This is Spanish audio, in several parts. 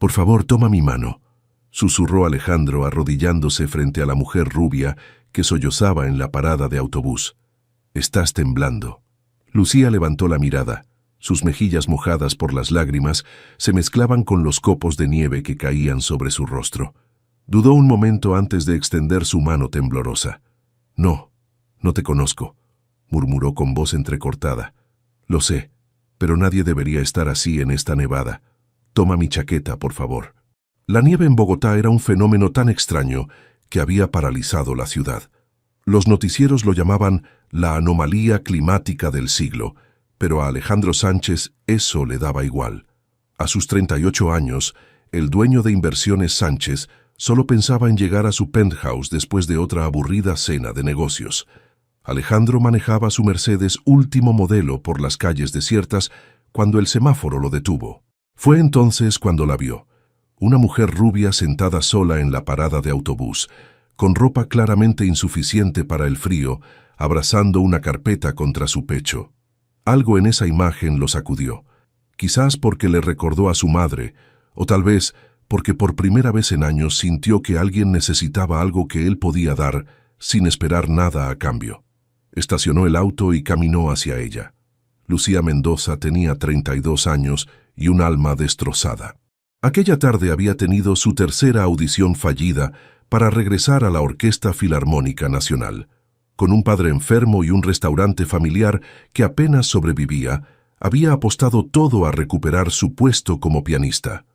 Por favor, toma mi mano, susurró Alejandro arrodillándose frente a la mujer rubia que sollozaba en la parada de autobús. Estás temblando. Lucía levantó la mirada. Sus mejillas mojadas por las lágrimas se mezclaban con los copos de nieve que caían sobre su rostro. Dudó un momento antes de extender su mano temblorosa. No te conozco, murmuró con voz entrecortada. Lo sé, pero nadie debería estar así en esta nevada. Toma mi chaqueta, por favor. La nieve en Bogotá era un fenómeno tan extraño que había paralizado la ciudad. Los noticieros lo llamaban la anomalía climática del siglo, pero a Alejandro Sánchez eso le daba igual. A sus 38 años, el dueño de Inversiones Sánchez solo pensaba en llegar a su penthouse después de otra aburrida cena de negocios. Alejandro manejaba su Mercedes último modelo por las calles desiertas cuando el semáforo lo detuvo. Fue entonces cuando la vio. Una mujer rubia sentada sola en la parada de autobús, con ropa claramente insuficiente para el frío, abrazando una carpeta contra su pecho. Algo en esa imagen lo sacudió. Quizás porque le recordó a su madre, o tal vez porque por primera vez en años sintió que alguien necesitaba algo que él podía dar sin esperar nada a cambio. Estacionó el auto y caminó hacia ella. Lucía Mendoza tenía 32 años y un alma destrozada. Aquella tarde había tenido su tercera audición fallida para regresar a la Orquesta Filarmónica Nacional. Con un padre enfermo y un restaurante familiar que apenas sobrevivía, había apostado todo a recuperar su puesto como pianista.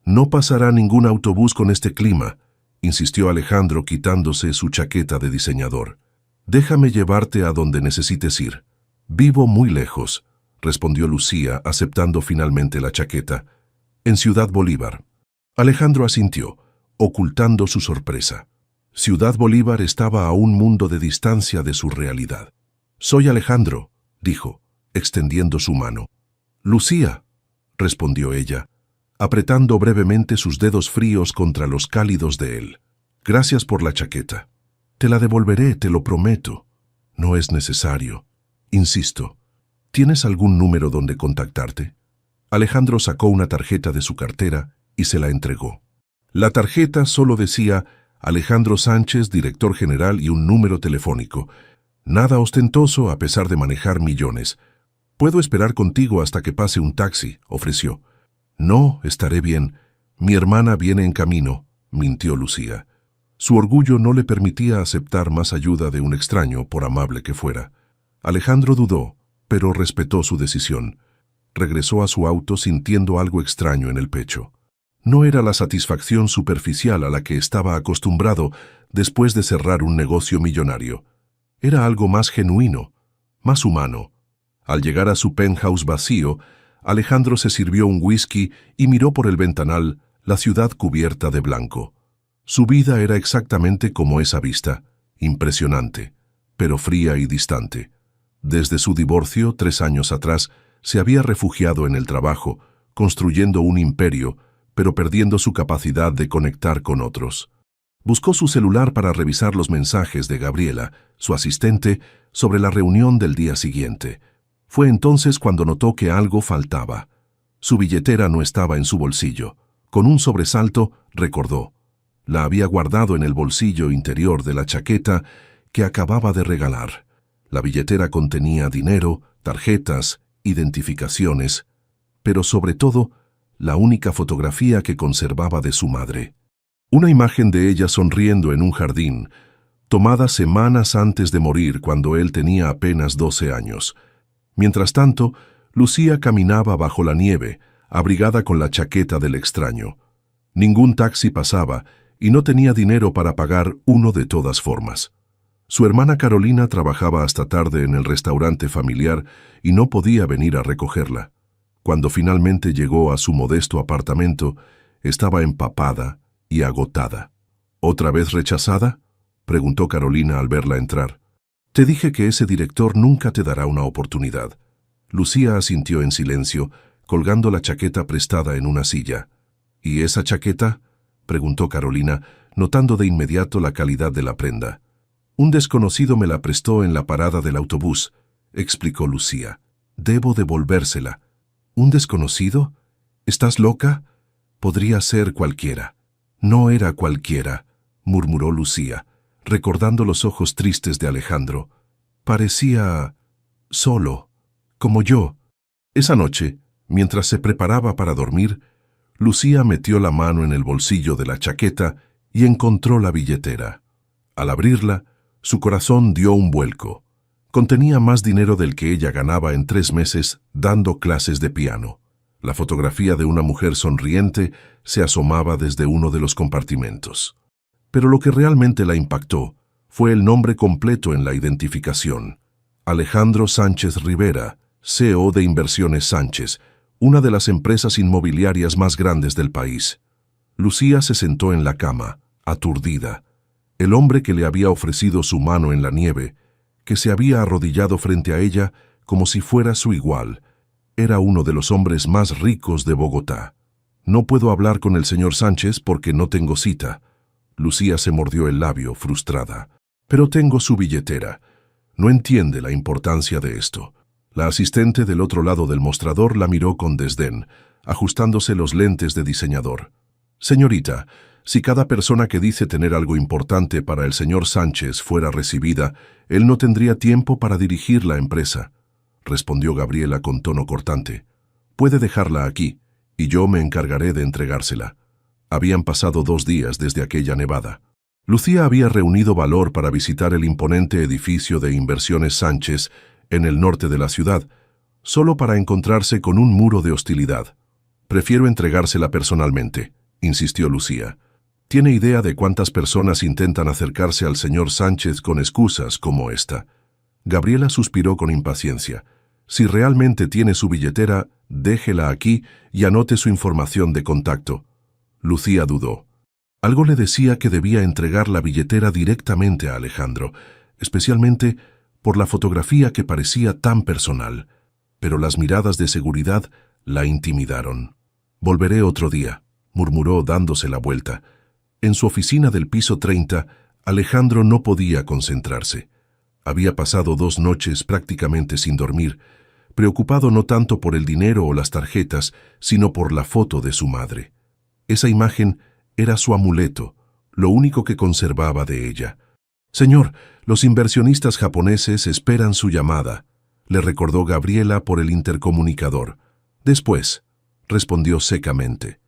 No pasará ningún autobús con este clima, insistió Alejandro quitándose su chaqueta de diseñador. Déjame llevarte a donde necesites ir. Vivo muy lejos, respondió Lucía, aceptando finalmente la chaqueta. En Ciudad Bolívar. Alejandro asintió, ocultando su sorpresa. Ciudad Bolívar estaba a un mundo de distancia de su realidad. Soy Alejandro, dijo, extendiendo su mano. Lucía, respondió ella, apretando brevemente sus dedos fríos contra los cálidos de él. Gracias por la chaqueta. Te la devolveré, te lo prometo. No es necesario. Insisto. ¿Tienes algún número donde contactarte? Alejandro sacó una tarjeta de su cartera y se la entregó. La tarjeta solo decía Alejandro Sánchez, director general, y un número telefónico. Nada ostentoso a pesar de manejar millones. Puedo esperar contigo hasta que pase un taxi, ofreció. No, estaré bien. Mi hermana viene en camino, mintió Lucía. Su orgullo no le permitía aceptar más ayuda de un extraño, por amable que fuera. Alejandro dudó, pero respetó su decisión. Regresó a su auto sintiendo algo extraño en el pecho. No era la satisfacción superficial a la que estaba acostumbrado después de cerrar un negocio millonario. Era algo más genuino, más humano. Al llegar a su penthouse vacío, Alejandro se sirvió un whisky y miró por el ventanal la ciudad cubierta de blanco. Su vida era exactamente como esa vista, impresionante, pero fría y distante. Desde su divorcio, 3 años atrás, se había refugiado en el trabajo, construyendo un imperio, pero perdiendo su capacidad de conectar con otros. Buscó su celular para revisar los mensajes de Gabriela, su asistente, sobre la reunión del día siguiente. Fue entonces cuando notó que algo faltaba. Su billetera no estaba en su bolsillo. Con un sobresalto, recordó. La había guardado en el bolsillo interior de la chaqueta que acababa de regalar. La billetera contenía dinero, tarjetas, identificaciones, pero sobre todo, la única fotografía que conservaba de su madre. Una imagen de ella sonriendo en un jardín, tomada semanas antes de morir cuando él tenía apenas 12 años. Mientras tanto, Lucía caminaba bajo la nieve, abrigada con la chaqueta del extraño. Ningún taxi pasaba y no tenía dinero para pagar uno de todas formas. Su hermana Carolina trabajaba hasta tarde en el restaurante familiar y no podía venir a recogerla. Cuando finalmente llegó a su modesto apartamento, estaba empapada y agotada. ¿Otra vez rechazada?, preguntó Carolina al verla entrar. Te dije que ese director nunca te dará una oportunidad. Lucía asintió en silencio, colgando la chaqueta prestada en una silla. ¿Y esa chaqueta?, preguntó Carolina, notando de inmediato la calidad de la prenda. Un desconocido me la prestó en la parada del autobús, explicó Lucía. Debo devolvérsela. ¿Un desconocido? ¿Estás loca? Podría ser cualquiera. No era cualquiera, murmuró Lucía, recordando los ojos tristes de Alejandro. Parecía solo, como yo. Esa noche, mientras se preparaba para dormir, Lucía metió la mano en el bolsillo de la chaqueta y encontró la billetera. Al abrirla, su corazón dio un vuelco. Contenía más dinero del que ella ganaba en 3 meses dando clases de piano. La fotografía de una mujer sonriente se asomaba desde uno de los compartimentos. Pero lo que realmente la impactó fue el nombre completo en la identificación. Alejandro Sánchez Rivera, CEO de Inversiones Sánchez, una de las empresas inmobiliarias más grandes del país. Lucía se sentó en la cama, aturdida. El hombre que le había ofrecido su mano en la nieve, que se había arrodillado frente a ella como si fuera su igual, era uno de los hombres más ricos de Bogotá. No puedo hablar con el señor Sánchez porque no tengo cita. Lucía se mordió el labio, frustrada. Pero tengo su billetera. No entiende la importancia de esto. La asistente del otro lado del mostrador la miró con desdén, ajustándose los lentes de diseñador. Señorita, si cada persona que dice tener algo importante para el señor Sánchez fuera recibida, él no tendría tiempo para dirigir la empresa, respondió Gabriela con tono cortante. Puede dejarla aquí, y yo me encargaré de entregársela. Habían pasado 2 días desde aquella nevada. Lucía había reunido valor para visitar el imponente edificio de Inversiones Sánchez en el norte de la ciudad, solo para encontrarse con un muro de hostilidad. Prefiero entregársela personalmente, insistió Lucía. ¿Tiene idea de cuántas personas intentan acercarse al señor Sánchez con excusas como esta? Gabriela suspiró con impaciencia. Si realmente tiene su billetera, déjela aquí y anote su información de contacto. Lucía dudó. Algo le decía que debía entregar la billetera directamente a Alejandro, especialmente por la fotografía que parecía tan personal, pero las miradas de seguridad la intimidaron. Volveré otro día, murmuró dándose la vuelta. En su oficina del piso 30, Alejandro no podía concentrarse. Había pasado 2 noches prácticamente sin dormir, preocupado no tanto por el dinero o las tarjetas, sino por la foto de su madre. Esa imagen era su amuleto, lo único que conservaba de ella. Señor, los inversionistas japoneses esperan su llamada, le recordó Gabriela por el intercomunicador. Después, respondió secamente.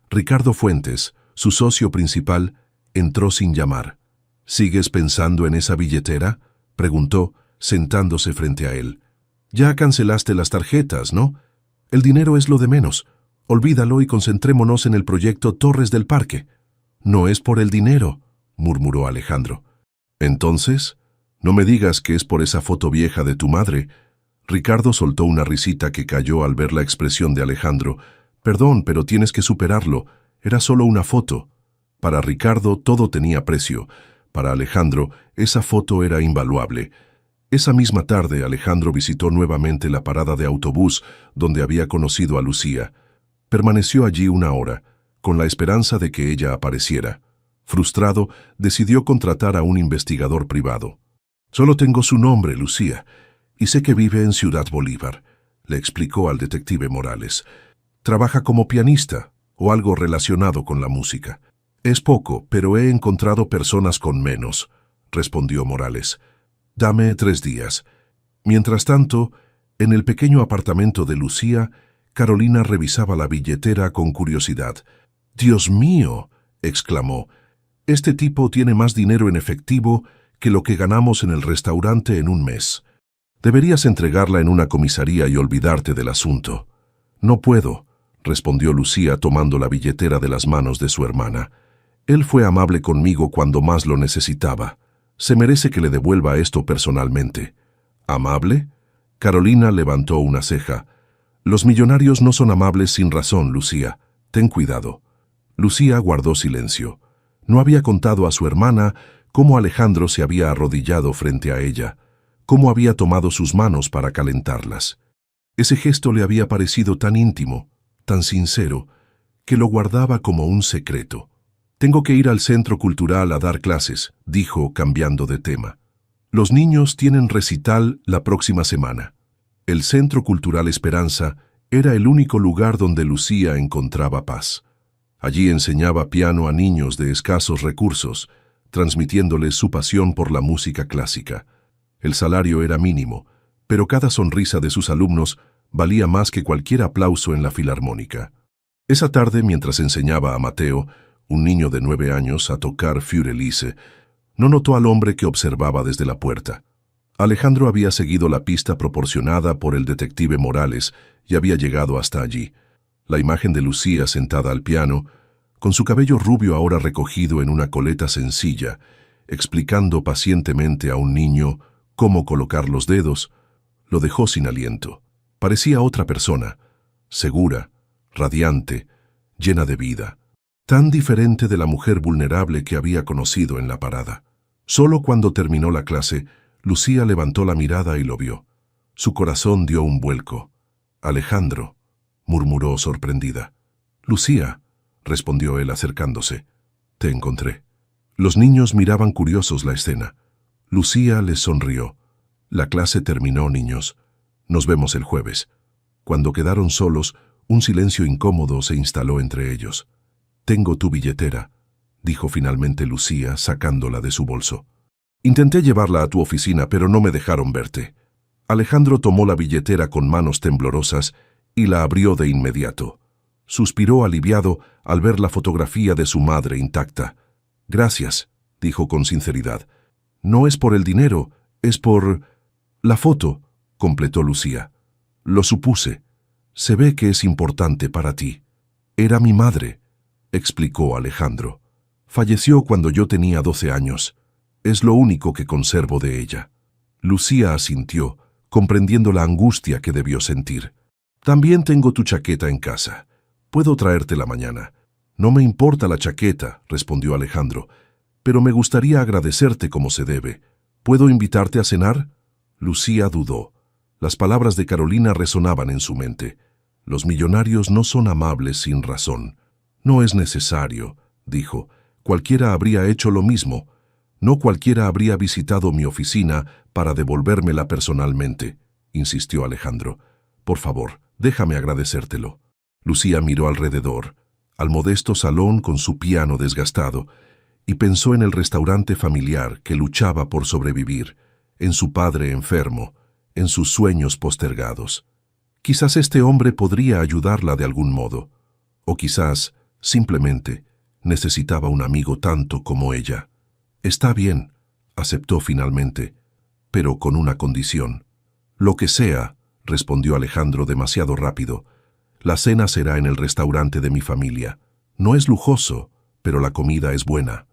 Ricardo Fuentes, su socio principal, entró sin llamar. ¿Sigues pensando en esa billetera?, preguntó, sentándose frente a él. Ya cancelaste las tarjetas, ¿no? El dinero es lo de menos. Olvídalo y concentrémonos en el proyecto Torres del Parque. No es por el dinero, murmuró Alejandro. Entonces, no me digas que es por esa foto vieja de tu madre. Ricardo soltó una risita que cayó al ver la expresión de Alejandro. Perdón, pero tienes que superarlo. Era solo una foto. Para Ricardo todo tenía precio. Para Alejandro, esa foto era invaluable. Esa misma tarde, Alejandro visitó nuevamente la parada de autobús donde había conocido a Lucía. Permaneció allí 1 hora, con la esperanza de que ella apareciera. Frustrado, decidió contratar a un investigador privado. «Solo tengo su nombre, Lucía, y sé que vive en Ciudad Bolívar», le explicó al detective Morales. «Trabaja como pianista o algo relacionado con la música. Es poco, pero he encontrado personas con menos», respondió Morales. «Dame 3 días». Mientras tanto, en el pequeño apartamento de Lucía, Carolina revisaba la billetera con curiosidad. «¡Dios mío!», exclamó. «Este tipo tiene más dinero en efectivo que lo que ganamos en el restaurante en un mes. Deberías entregarla en una comisaría y olvidarte del asunto». «No puedo», respondió Lucía tomando la billetera de las manos de su hermana. «Él fue amable conmigo cuando más lo necesitaba. Se merece que le devuelva esto personalmente». «¿Amable?». Carolina levantó una ceja. «Los millonarios no son amables sin razón, Lucía. Ten cuidado». Lucía guardó silencio. No había contado a su hermana cómo Alejandro se había arrodillado frente a ella, cómo había tomado sus manos para calentarlas. Ese gesto le había parecido tan íntimo, tan sincero, que lo guardaba como un secreto. «Tengo que ir al centro cultural a dar clases», dijo, cambiando de tema. «Los niños tienen recital la próxima semana». El Centro Cultural Esperanza era el único lugar donde Lucía encontraba paz. Allí enseñaba piano a niños de escasos recursos, transmitiéndoles su pasión por la música clásica. El salario era mínimo, pero cada sonrisa de sus alumnos valía más que cualquier aplauso en la filarmónica. Esa tarde, mientras enseñaba a Mateo, un niño de 9 años, a tocar Fiordaliso, no notó al hombre que observaba desde la puerta. Alejandro había seguido la pista proporcionada por el detective Morales y había llegado hasta allí. La imagen de Lucía sentada al piano, con su cabello rubio ahora recogido en una coleta sencilla, explicando pacientemente a un niño cómo colocar los dedos, lo dejó sin aliento. Parecía otra persona, segura, radiante, llena de vida, tan diferente de la mujer vulnerable que había conocido en la parada. Solo cuando terminó la clase, Lucía levantó la mirada y lo vio. Su corazón dio un vuelco. «Alejandro», murmuró sorprendida. «Lucía», respondió él acercándose. «Te encontré». Los niños miraban curiosos la escena. Lucía les sonrió. «La clase terminó, niños. Nos vemos el jueves». Cuando quedaron solos, un silencio incómodo se instaló entre ellos. «Tengo tu billetera», dijo finalmente Lucía, sacándola de su bolso. «Intenté llevarla a tu oficina, pero no me dejaron verte». Alejandro tomó la billetera con manos temblorosas y la abrió de inmediato. Suspiró aliviado al ver la fotografía de su madre intacta. «Gracias», dijo con sinceridad. «No es por el dinero, es por... la foto», completó Lucía. «Lo supuse. Se ve que es importante para ti». «Era mi madre», explicó Alejandro. «Falleció cuando yo tenía 12 años. Es lo único que conservo de ella». Lucía asintió, comprendiendo la angustia que debió sentir. «También tengo tu chaqueta en casa. Puedo traértela mañana». «No me importa la chaqueta», respondió Alejandro, «pero me gustaría agradecerte como se debe. ¿Puedo invitarte a cenar?» Lucía dudó. Las palabras de Carolina resonaban en su mente. «Los millonarios no son amables sin razón». «No es necesario», dijo. «Cualquiera habría hecho lo mismo. No cualquiera habría visitado mi oficina para devolvérmela personalmente», insistió Alejandro. «Por favor, déjame agradecértelo». Lucía miró alrededor, al modesto salón con su piano desgastado, y pensó en el restaurante familiar que luchaba por sobrevivir, en su padre enfermo, en sus sueños postergados. Quizás este hombre podría ayudarla de algún modo, o quizás, simplemente, necesitaba un amigo tanto como ella. «Está bien», aceptó finalmente, «pero con una condición». «Lo que sea», respondió Alejandro demasiado rápido. «La cena será en el restaurante de mi familia. No es lujoso, pero la comida es buena».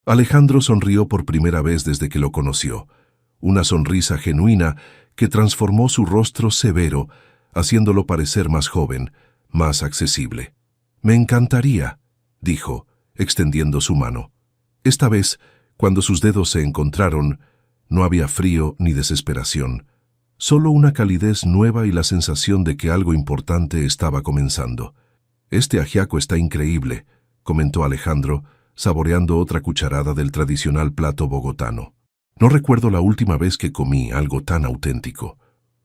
Alejandro sonrió por primera vez desde que lo conoció. Una sonrisa genuina que transformó su rostro severo, haciéndolo parecer más joven, más accesible. «Me encantaría», dijo, extendiendo su mano. Esta vez, cuando sus dedos se encontraron, no había frío ni desesperación, solo una calidez nueva y la sensación de que algo importante estaba comenzando. «Este ajiaco está increíble», comentó Alejandro, saboreando otra cucharada del tradicional plato bogotano. «No recuerdo la última vez que comí algo tan auténtico».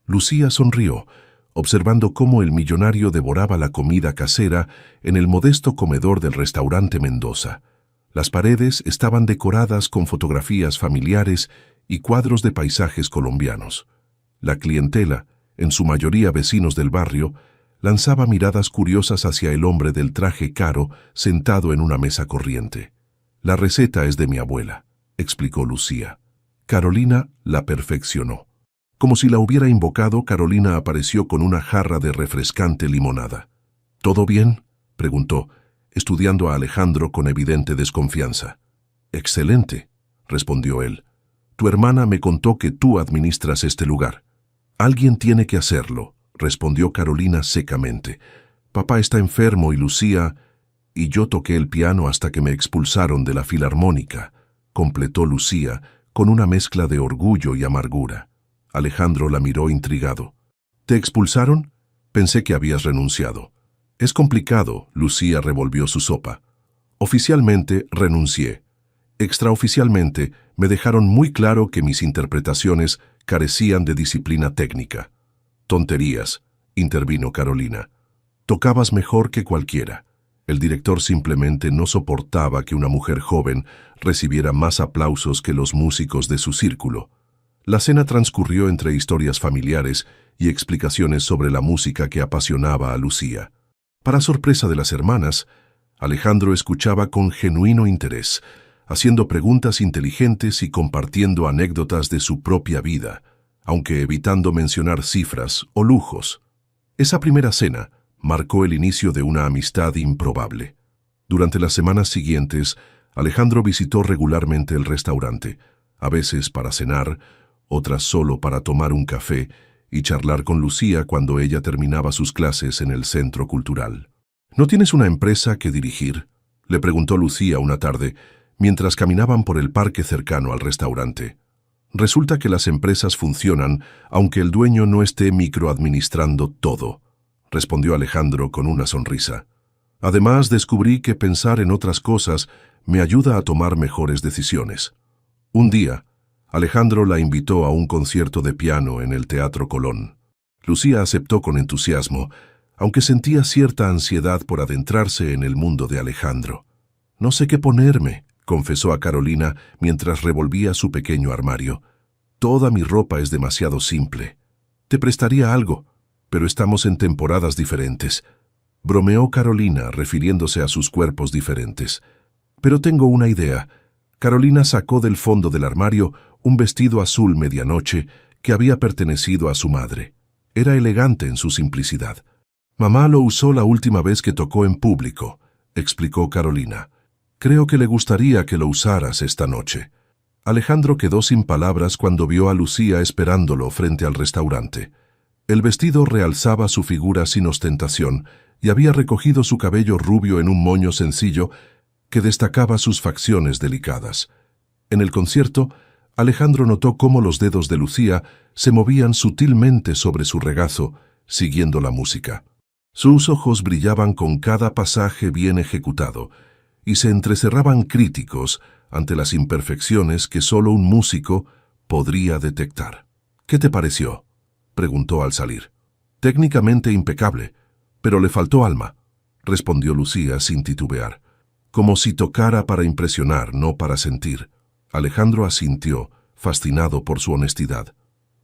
Lucía sonrió, observando cómo el millonario devoraba la comida casera en el modesto comedor del restaurante Mendoza. Las paredes estaban decoradas con fotografías familiares y cuadros de paisajes colombianos. La clientela, en su mayoría vecinos del barrio, lanzaba miradas curiosas hacia el hombre del traje caro sentado en una mesa corriente. «La receta es de mi abuela», explicó Lucía. Carolina la perfeccionó. Como si la hubiera invocado, Carolina apareció con una jarra de refrescante limonada. «¿Todo bien?», preguntó, estudiando a Alejandro con evidente desconfianza. «Excelente», respondió él. «Tu hermana me contó que tú administras este lugar». «Alguien tiene que hacerlo», respondió Carolina secamente. «Papá está enfermo y Lucía... y yo toqué el piano hasta que me expulsaron de la filarmónica», completó Lucía con una mezcla de orgullo y amargura. Alejandro la miró intrigado. «¿Te expulsaron? Pensé que habías renunciado». «Es complicado», Lucía revolvió su sopa. «Oficialmente renuncié. Extraoficialmente me dejaron muy claro que mis interpretaciones carecían de disciplina técnica». «Tonterías», intervino Carolina. «Tocabas mejor que cualquiera. El director simplemente no soportaba que una mujer joven recibiera más aplausos que los músicos de su círculo. La cena transcurrió entre historias familiares y explicaciones sobre la música que apasionaba a Lucía. Para sorpresa de las hermanas, Alejandro escuchaba con genuino interés, haciendo preguntas inteligentes y compartiendo anécdotas de su propia vida, aunque evitando mencionar cifras o lujos. Esa primera cena marcó el inicio de una amistad improbable. Durante las semanas siguientes, Alejandro visitó regularmente el restaurante, a veces para cenar, otras solo para tomar un café y charlar con Lucía cuando ella terminaba sus clases en el centro cultural. ¿No tienes una empresa que dirigir?, le preguntó Lucía una tarde, mientras caminaban por el parque cercano al restaurante. Resulta que las empresas funcionan aunque el dueño no esté microadministrando todo, respondió Alejandro con una sonrisa. Además, descubrí que pensar en otras cosas me ayuda a tomar mejores decisiones. Un día, Alejandro la invitó a un concierto de piano en el Teatro Colón. Lucía aceptó con entusiasmo, aunque sentía cierta ansiedad por adentrarse en el mundo de Alejandro. «No sé qué ponerme», confesó a Carolina mientras revolvía su pequeño armario. «Toda mi ropa es demasiado simple. Te prestaría algo, pero estamos en temporadas diferentes», bromeó Carolina refiriéndose a sus cuerpos diferentes. «Pero tengo una idea». Carolina sacó del fondo del armario un vestido azul medianoche que había pertenecido a su madre. Era elegante en su simplicidad. «Mamá lo usó la última vez que tocó en público», explicó Carolina. «Creo que le gustaría que lo usaras esta noche». Alejandro quedó sin palabras cuando vio a Lucía esperándolo frente al restaurante. El vestido realzaba su figura sin ostentación y había recogido su cabello rubio en un moño sencillo que destacaba sus facciones delicadas. En el concierto, Alejandro notó cómo los dedos de Lucía se movían sutilmente sobre su regazo, siguiendo la música. Sus ojos brillaban con cada pasaje bien ejecutado y se entrecerraban críticos ante las imperfecciones que solo un músico podría detectar. «¿Qué te pareció?», preguntó al salir. «Técnicamente impecable, pero le faltó alma», respondió Lucía sin titubear. «Como si tocara para impresionar, no para sentir». Alejandro asintió, fascinado por su honestidad.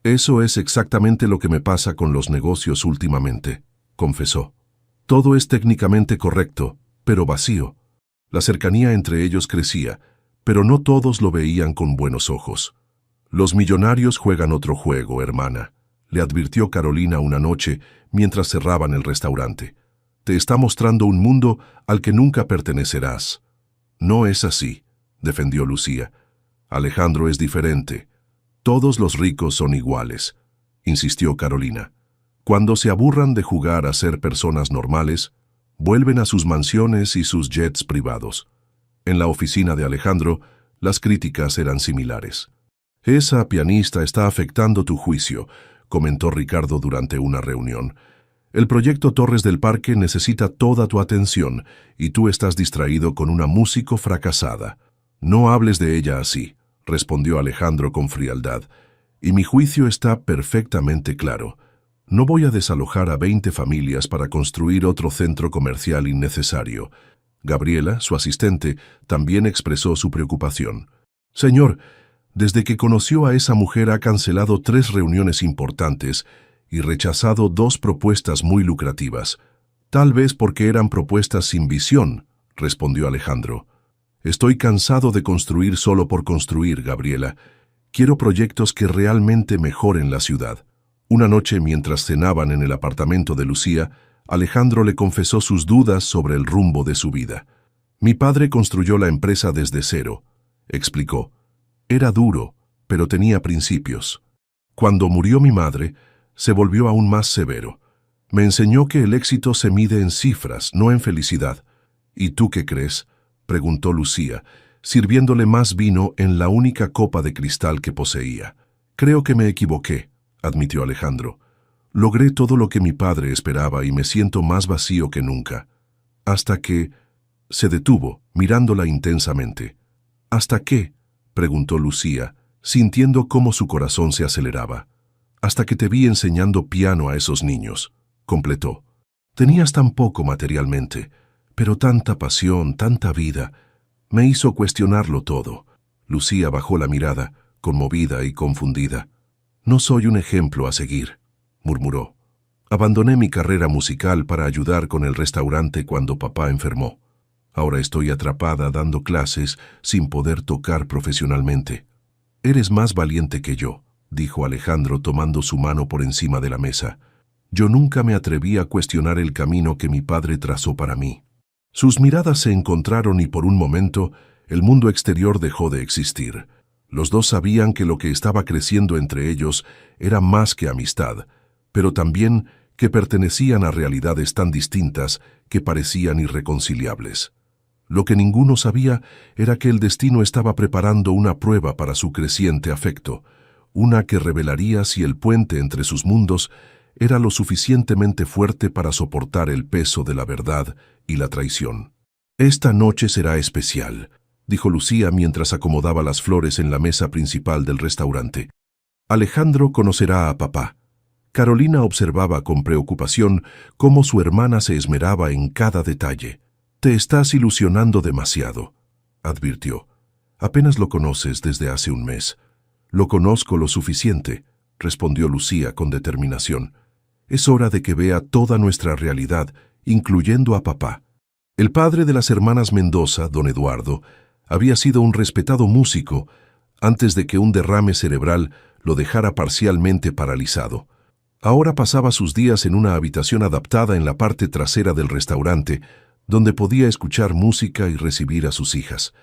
«Eso es exactamente lo que me pasa con los negocios últimamente», confesó. «Todo es técnicamente correcto, pero vacío». La cercanía entre ellos crecía, pero no todos lo veían con buenos ojos. «Los millonarios juegan otro juego, hermana», le advirtió Carolina una noche mientras cerraban el restaurante. «Te está mostrando un mundo al que nunca pertenecerás». «No es así», defendió Lucía. «Alejandro es diferente. Todos los ricos son iguales», insistió Carolina. «Cuando se aburran de jugar a ser personas normales, vuelven a sus mansiones y sus jets privados». En la oficina de Alejandro, las críticas eran similares. «Esa pianista está afectando tu juicio», comentó Ricardo durante una reunión. «El proyecto Torres del Parque necesita toda tu atención y tú estás distraído con una músico fracasada». «No hables de ella así», respondió Alejandro con frialdad. «Y mi juicio está perfectamente claro. No voy a desalojar a 20 familias para construir otro centro comercial innecesario». Gabriela, su asistente, también expresó su preocupación. «Señor, desde que conoció a esa mujer ha cancelado 3 reuniones importantes y rechazado 2 propuestas muy lucrativas. Tal vez porque eran propuestas sin visión», respondió Alejandro. «Estoy cansado de construir solo por construir, Gabriela. Quiero proyectos que realmente mejoren la ciudad». Una noche, mientras cenaban en el apartamento de Lucía, Alejandro le confesó sus dudas sobre el rumbo de su vida. «Mi padre construyó la empresa desde cero», explicó. «Era duro, pero tenía principios. Cuando murió mi madre, se volvió aún más severo. Me enseñó que el éxito se mide en cifras, no en felicidad». «¿Y tú qué crees?», preguntó Lucía, sirviéndole más vino en la única copa de cristal que poseía. «Creo que me equivoqué», admitió Alejandro. «Logré todo lo que mi padre esperaba y me siento más vacío que nunca». «Hasta que...» Se detuvo, mirándola intensamente. «¿Hasta qué?», preguntó Lucía, sintiendo cómo su corazón se aceleraba. «Hasta que te vi enseñando piano a esos niños», completó. «Tenías tan poco materialmente, Pero tanta pasión, tanta vida, me hizo cuestionarlo todo. Lucía bajó la mirada, conmovida y confundida. «No soy un ejemplo a seguir», murmuró. «Abandoné mi carrera musical para ayudar con el restaurante cuando papá enfermó. Ahora estoy atrapada dando clases sin poder tocar profesionalmente». «Eres más valiente que yo», dijo Alejandro tomando su mano por encima de la mesa. «Yo nunca me atreví a cuestionar el camino que mi padre trazó para mí». Sus miradas se encontraron y por un momento el mundo exterior dejó de existir. Los dos sabían que lo que estaba creciendo entre ellos era más que amistad, pero también que pertenecían a realidades tan distintas que parecían irreconciliables. Lo que ninguno sabía era que el destino estaba preparando una prueba para su creciente afecto, una que revelaría si el puente entre sus mundos era lo suficientemente fuerte para soportar el peso de la verdad y la traición. «Esta noche será especial», dijo Lucía mientras acomodaba las flores en la mesa principal del restaurante. «Alejandro conocerá a papá». Carolina observaba con preocupación cómo su hermana se esmeraba en cada detalle. «Te estás ilusionando demasiado», advirtió. «Apenas lo conoces desde hace un mes». «Lo conozco lo suficiente», respondió Lucía con determinación. «Es hora de que vea toda nuestra realidad, incluyendo a papá». El padre de las hermanas Mendoza, don Eduardo, había sido un respetado músico antes de que un derrame cerebral lo dejara parcialmente paralizado. Ahora pasaba sus días en una habitación adaptada en la parte trasera del restaurante, donde podía escuchar música y recibir a sus hijas.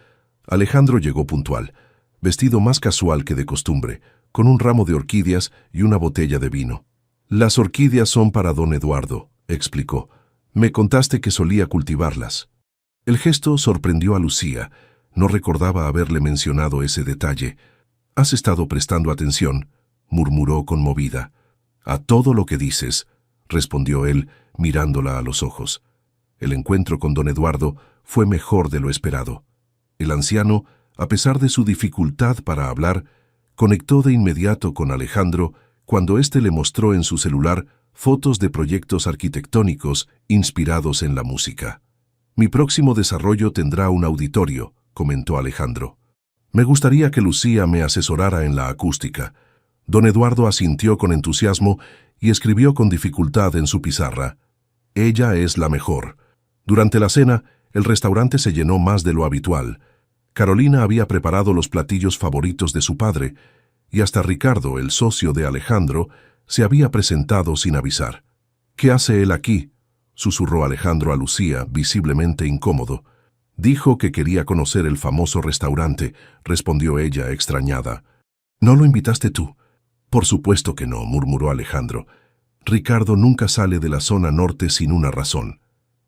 Alejandro llegó puntual, vestido más casual que de costumbre, con un ramo de orquídeas y una botella de vino. «Las orquídeas son para don Eduardo», explicó. «Me contaste que solía cultivarlas». El gesto sorprendió a Lucía. No recordaba haberle mencionado ese detalle. «¿Has estado prestando atención?», murmuró conmovida. «A todo lo que dices», respondió él, mirándola a los ojos. El encuentro con don Eduardo fue mejor de lo esperado. El anciano, a pesar de su dificultad para hablar, conectó de inmediato con Alejandro cuando éste le mostró en su celular fotos de proyectos arquitectónicos inspirados en la música. «Mi próximo desarrollo tendrá un auditorio», comentó Alejandro. «Me gustaría que Lucía me asesorara en la acústica». Don Eduardo asintió con entusiasmo y escribió con dificultad en su pizarra: «Ella es la mejor». Durante la cena, el restaurante se llenó más de lo habitual. Carolina había preparado los platillos favoritos de su padre, y hasta Ricardo, el socio de Alejandro, se había presentado sin avisar. «¿Qué hace él aquí?», susurró Alejandro a Lucía, visiblemente incómodo. «Dijo que quería conocer el famoso restaurante», respondió ella, extrañada. «¿No lo invitaste tú?» «Por supuesto que no», murmuró Alejandro. «Ricardo nunca sale de la zona norte sin una razón».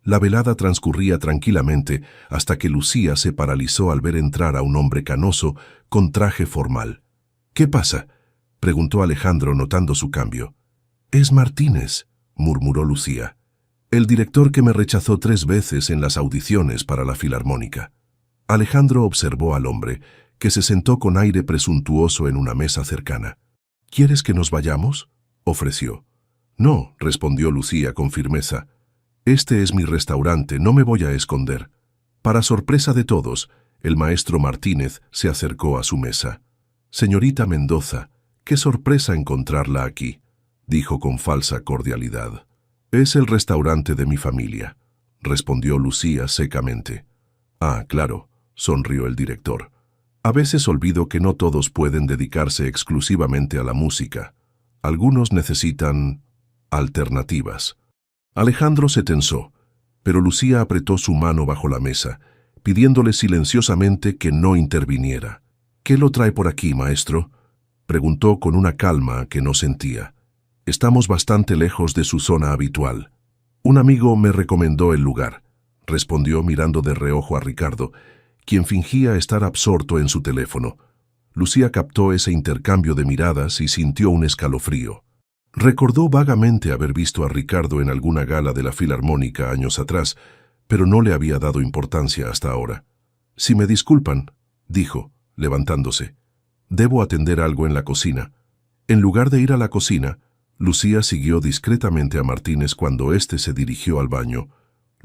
La velada transcurría tranquilamente hasta que Lucía se paralizó al ver entrar a un hombre canoso con traje formal. «¿Qué pasa?», preguntó Alejandro notando su cambio. «Es Martínez», murmuró Lucía. «El director que me rechazó 3 veces en las audiciones para la Filarmónica». Alejandro observó al hombre, que se sentó con aire presuntuoso en una mesa cercana. «¿Quieres que nos vayamos?», ofreció. «No», respondió Lucía con firmeza. «Este es mi restaurante, no me voy a esconder». Para sorpresa de todos, el maestro Martínez se acercó a su mesa. «Señorita Mendoza, qué sorpresa encontrarla aquí», dijo con falsa cordialidad. «Es el restaurante de mi familia», respondió Lucía secamente. «Ah, claro», sonrió el director. «A veces olvido que no todos pueden dedicarse exclusivamente a la música. Algunos necesitan alternativas». Alejandro se tensó, pero Lucía apretó su mano bajo la mesa, pidiéndole silenciosamente que no interviniera. «¿Qué lo trae por aquí, maestro?», preguntó con una calma que no sentía. «Estamos bastante lejos de su zona habitual». «Un amigo me recomendó el lugar», respondió mirando de reojo a Ricardo, quien fingía estar absorto en su teléfono. Lucía captó ese intercambio de miradas y sintió un escalofrío. Recordó vagamente haber visto a Ricardo en alguna gala de la Filarmónica años atrás, pero no le había dado importancia hasta ahora. «Si me disculpan», dijo, levantándose, «debo atender algo en la cocina». En lugar de ir a la cocina, Lucía siguió discretamente a Martínez cuando éste se dirigió al baño.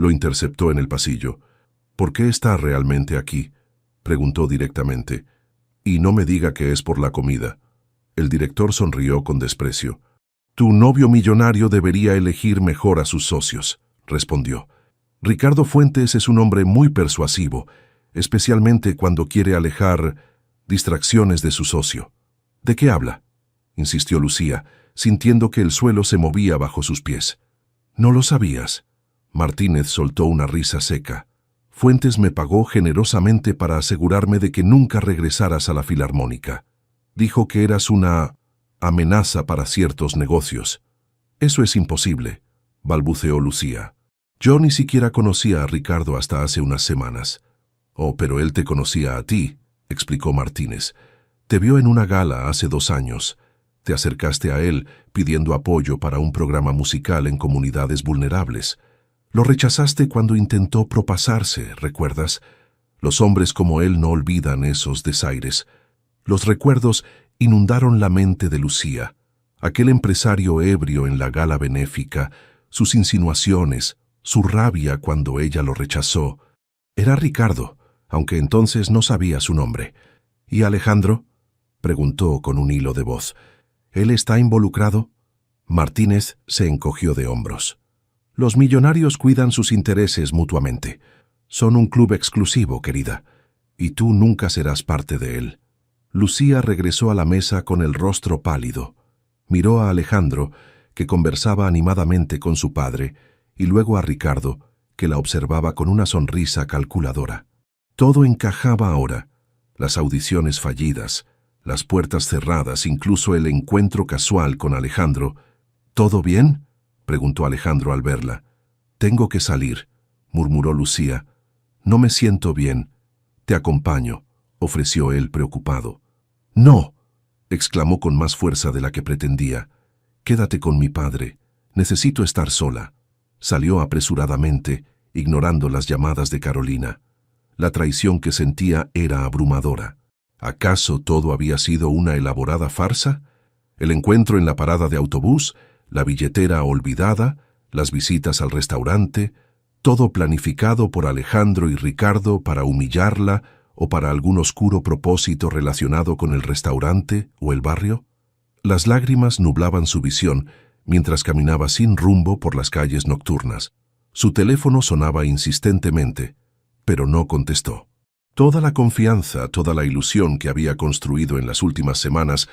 Lo interceptó en el pasillo. ¿Por qué está realmente aquí?, preguntó directamente. Y no me diga que es por la comida. El director sonrió con desprecio. Tu novio millonario debería elegir mejor a sus socios, respondió. Ricardo Fuentes es un hombre muy persuasivo, especialmente cuando quiere alejar distracciones de su socio. ¿De qué habla?, insistió Lucía, sintiendo que el suelo se movía bajo sus pies. ¿No lo sabías? Martínez soltó una risa seca. Fuentes me pagó generosamente para asegurarme de que nunca regresaras a la Filarmónica. Dijo que eras una amenaza para ciertos negocios. Eso es imposible, balbuceó Lucía. Yo ni siquiera conocía a Ricardo hasta hace unas semanas. Oh, pero él te conocía a ti, explicó Martínez. Te vio en una gala hace 2 años. Te acercaste a él pidiendo apoyo para un programa musical en comunidades vulnerables. Lo rechazaste cuando intentó propasarse, ¿recuerdas? Los hombres como él no olvidan esos desaires. Los recuerdos inundaron la mente de Lucía. Aquel empresario ebrio en la gala benéfica, sus insinuaciones, su rabia cuando ella lo rechazó. Era Ricardo, aunque entonces no sabía su nombre. ¿Y Alejandro?, preguntó con un hilo de voz. ¿Él está involucrado? Martínez se encogió de hombros. Los millonarios cuidan sus intereses mutuamente. Son un club exclusivo, querida, y tú nunca serás parte de él. Lucía regresó a la mesa con el rostro pálido. Miró a Alejandro, que conversaba animadamente con su padre, y luego a Ricardo, que la observaba con una sonrisa calculadora. Todo encajaba ahora. Las audiciones fallidas, las puertas cerradas, incluso el encuentro casual con Alejandro. ¿Todo bien?, preguntó Alejandro al verla. Tengo que salir, murmuró Lucía. No me siento bien. Te acompaño, ofreció él preocupado. No, exclamó con más fuerza de la que pretendía. Quédate con mi padre. Necesito estar sola. Salió apresuradamente, ignorando las llamadas de Carolina. La traición que sentía era abrumadora. ¿Acaso todo había sido una elaborada farsa? El encuentro en la parada de autobús, la billetera olvidada, las visitas al restaurante, todo planificado por Alejandro y Ricardo para humillarla o para algún oscuro propósito relacionado con el restaurante o el barrio. Las lágrimas nublaban su visión mientras caminaba sin rumbo por las calles nocturnas. Su teléfono sonaba insistentemente, pero no contestó. Toda la confianza, toda la ilusión que había construido en las últimas semanas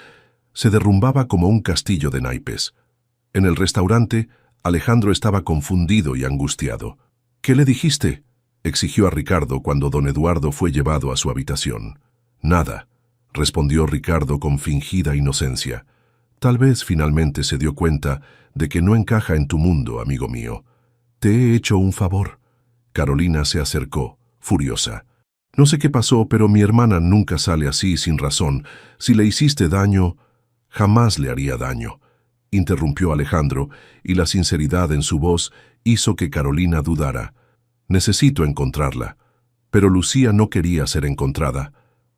se derrumbaba como un castillo de naipes. En el restaurante, Alejandro estaba confundido y angustiado. ¿Qué le dijiste?, exigió a Ricardo cuando don Eduardo fue llevado a su habitación. Nada, respondió Ricardo con fingida inocencia. Tal vez finalmente se dio cuenta de que no encaja en tu mundo, amigo mío. Te he hecho un favor. Carolina se acercó, furiosa. No sé qué pasó, pero mi hermana nunca sale así sin razón. Si le hiciste daño, jamás le haría daño, interrumpió Alejandro, y la sinceridad en su voz hizo que Carolina dudara. Necesito encontrarla. Pero Lucía no quería ser encontrada.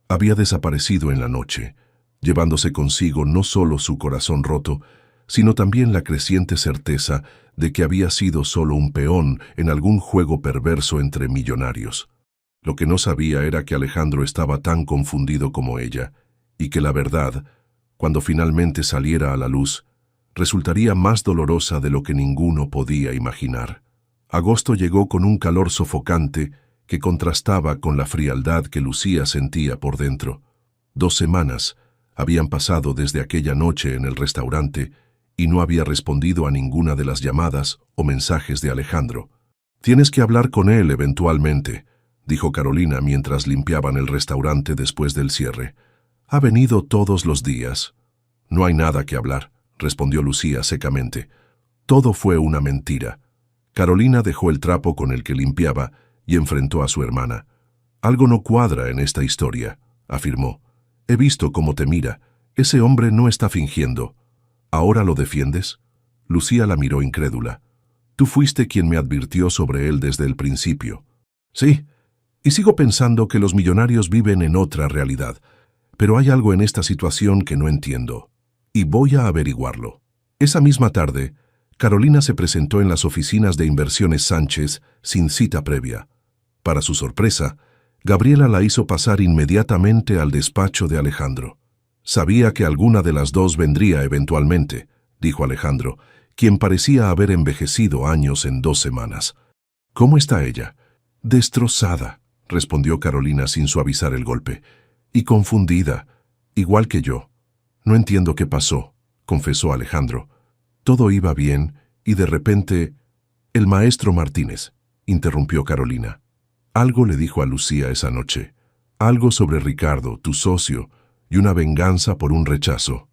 Había desaparecido en la noche, llevándose consigo no solo su corazón roto, sino también la creciente certeza de que había sido solo un peón en algún juego perverso entre millonarios. Lo que no sabía era que Alejandro estaba tan confundido como ella, y que la verdad, cuando finalmente saliera a la luz, resultaría más dolorosa de lo que ninguno podía imaginar. Agosto llegó con un calor sofocante que contrastaba con la frialdad que Lucía sentía por dentro. 2 semanas habían pasado desde aquella noche en el restaurante y no había respondido a ninguna de las llamadas o mensajes de Alejandro. «Tienes que hablar con él eventualmente», dijo Carolina mientras limpiaban el restaurante después del cierre. «Ha venido todos los días». «No hay nada que hablar», respondió Lucía secamente. Todo fue una mentira. Carolina dejó el trapo con el que limpiaba y enfrentó a su hermana. «Algo no cuadra en esta historia», afirmó. «He visto cómo te mira. Ese hombre no está fingiendo. ¿Ahora lo defiendes?» Lucía la miró incrédula. «Tú fuiste quien me advirtió sobre él desde el principio». «Sí, y sigo pensando que los millonarios viven en otra realidad. Pero hay algo en esta situación que no entiendo. Y voy a averiguarlo». Esa misma tarde, Carolina se presentó en las oficinas de Inversiones Sánchez sin cita previa. Para su sorpresa, Gabriela la hizo pasar inmediatamente al despacho de Alejandro. Sabía que alguna de las dos vendría eventualmente, dijo Alejandro, quien parecía haber envejecido años en 2 semanas. ¿Cómo está ella? Destrozada, respondió Carolina sin suavizar el golpe, y confundida, igual que yo. No entiendo qué pasó, confesó Alejandro. Todo iba bien, y de repente... El maestro Martínez, interrumpió Carolina. Algo le dijo a Lucía esa noche. Algo sobre Ricardo, tu socio, y una venganza por un rechazo.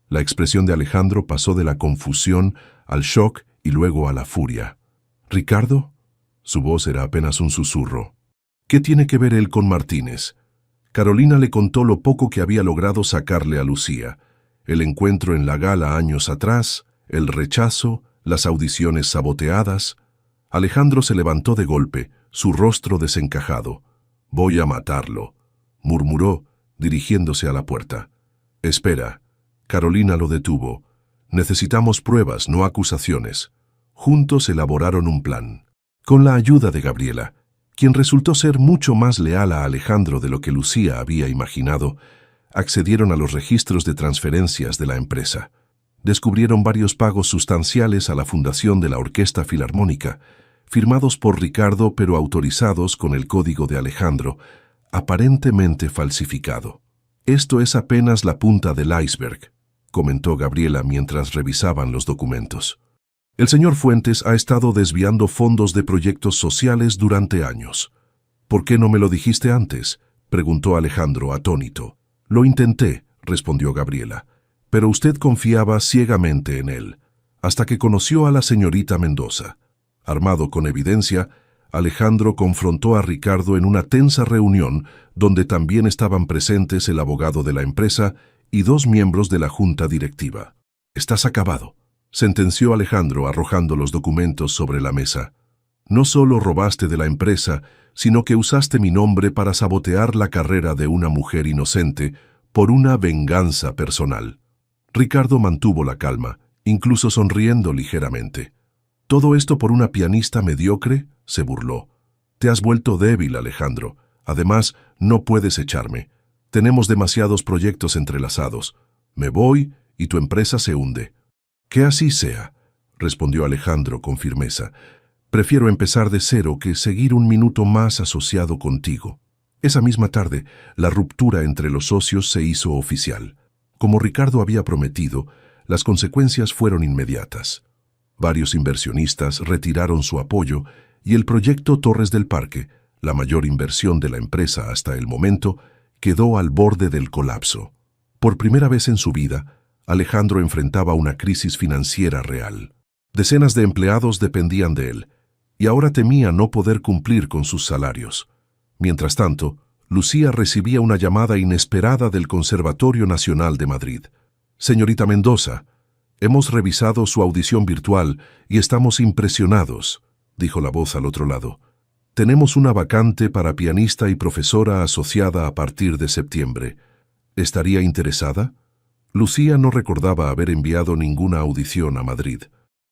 La expresión de Alejandro pasó de la confusión al shock y luego a la furia. ¿Ricardo? Su voz era apenas un susurro. ¿Qué tiene que ver él con Martínez? Carolina le contó lo poco que había logrado sacarle a Lucía. El encuentro en la gala años atrás, el rechazo, las audiciones saboteadas. Alejandro se levantó de golpe, su rostro desencajado. «Voy a matarlo», murmuró, dirigiéndose a la puerta. «Espera». Carolina lo detuvo. «Necesitamos pruebas, no acusaciones». Juntos elaboraron un plan. Con la ayuda de Gabriela, quien resultó ser mucho más leal a Alejandro de lo que Lucía había imaginado, accedieron a los registros de transferencias de la empresa. Descubrieron varios pagos sustanciales a la fundación de la Orquesta Filarmónica, firmados por Ricardo pero autorizados con el código de Alejandro, aparentemente falsificado. «Esto es apenas la punta del iceberg», comentó Gabriela mientras revisaban los documentos. «El señor Fuentes ha estado desviando fondos de proyectos sociales durante años». «¿Por qué no me lo dijiste antes?», preguntó Alejandro atónito. «Lo intenté», respondió Gabriela, «pero usted confiaba ciegamente en él, hasta que conoció a la señorita Mendoza». Armado con evidencia, Alejandro confrontó a Ricardo en una tensa reunión donde también estaban presentes el abogado de la empresa y 2 miembros de la junta directiva. «Estás acabado», sentenció Alejandro arrojando los documentos sobre la mesa. «No solo robaste de la empresa, sino que usaste mi nombre para sabotear la carrera de una mujer inocente por una venganza personal». Ricardo mantuvo la calma, incluso sonriendo ligeramente. «¿Todo esto por una pianista mediocre?», se burló. «Te has vuelto débil, Alejandro. Además, no puedes echarme. Tenemos demasiados proyectos entrelazados. Me voy y tu empresa se hunde». «Que así sea», respondió Alejandro con firmeza. «Prefiero empezar de cero que seguir un minuto más asociado contigo». Esa misma tarde, la ruptura entre los socios se hizo oficial. Como Ricardo había prometido, las consecuencias fueron inmediatas. Varios inversionistas retiraron su apoyo y el proyecto Torres del Parque, la mayor inversión de la empresa hasta el momento, quedó al borde del colapso. Por primera vez en su vida, Alejandro enfrentaba una crisis financiera real. Decenas de empleados dependían de él, y ahora temía no poder cumplir con sus salarios. Mientras tanto, Lucía recibía una llamada inesperada del Conservatorio Nacional de Madrid. «Señorita Mendoza, hemos revisado su audición virtual y estamos impresionados», dijo la voz al otro lado. «Tenemos una vacante para pianista y profesora asociada a partir de septiembre. ¿Estaría interesada?». Lucía no recordaba haber enviado ninguna audición a Madrid.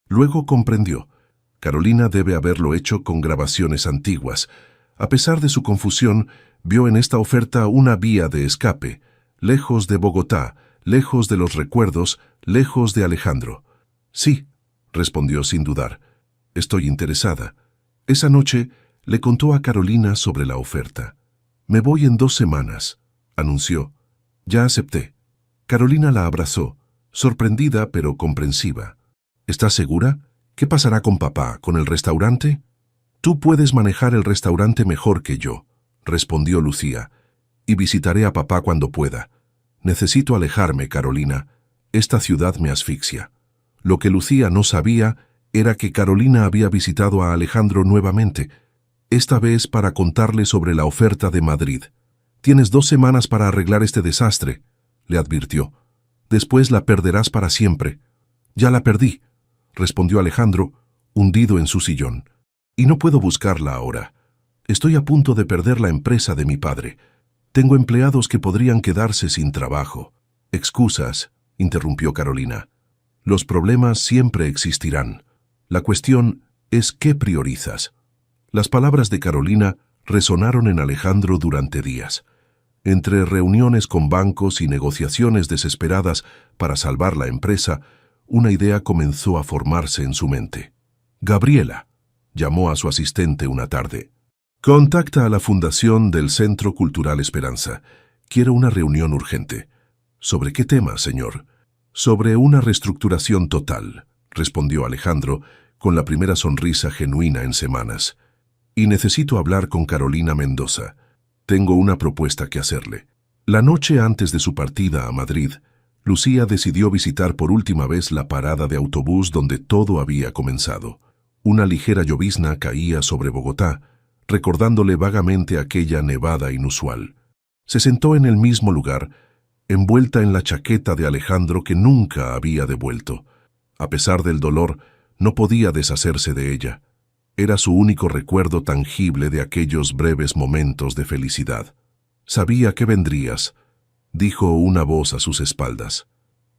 Luego comprendió. Carolina debe haberlo hecho con grabaciones antiguas. A pesar de su confusión, vio en esta oferta una vía de escape, lejos de Bogotá, lejos de los recuerdos, lejos de Alejandro. «Sí», respondió sin dudar. «Estoy interesada». Esa noche le contó a Carolina sobre la oferta. «Me voy en 2 semanas», anunció. «Ya acepté». Carolina la abrazó, sorprendida pero comprensiva. «¿Estás segura? ¿Qué pasará con papá, con el restaurante?» «Tú puedes manejar el restaurante mejor que yo», respondió Lucía, «y visitaré a papá cuando pueda. Necesito alejarme, Carolina. Esta ciudad me asfixia». Lo que Lucía no sabía era que Carolina había visitado a Alejandro nuevamente, esta vez para contarle sobre la oferta de Madrid. «Tienes 2 semanas para arreglar este desastre», le advirtió. «Después la perderás para siempre». «Ya la perdí», respondió Alejandro, hundido en su sillón. «Y no puedo buscarla ahora. Estoy a punto de perder la empresa de mi padre. Tengo empleados que podrían quedarse sin trabajo». «Excusas», interrumpió Carolina. «Los problemas siempre existirán». La cuestión es ¿qué priorizas? Las palabras de Carolina resonaron en Alejandro durante días. Entre reuniones con bancos y negociaciones desesperadas para salvar la empresa, una idea comenzó a formarse en su mente. Gabriela, llamó a su asistente una tarde. Contacta a la Fundación del Centro Cultural Esperanza. Quiero una reunión urgente. ¿Sobre qué tema, señor? Sobre una reestructuración total, respondió Alejandro, con la primera sonrisa genuina en semanas. Y necesito hablar con Carolina Mendoza. Tengo una propuesta que hacerle. La noche antes de su partida a Madrid, Lucía decidió visitar por última vez la parada de autobús donde todo había comenzado. Una ligera llovizna caía sobre Bogotá, recordándole vagamente aquella nevada inusual. Se sentó en el mismo lugar, envuelta en la chaqueta de Alejandro que nunca había devuelto. A pesar del dolor, no podía deshacerse de ella. Era su único recuerdo tangible de aquellos breves momentos de felicidad. «Sabía que vendrías», dijo una voz a sus espaldas.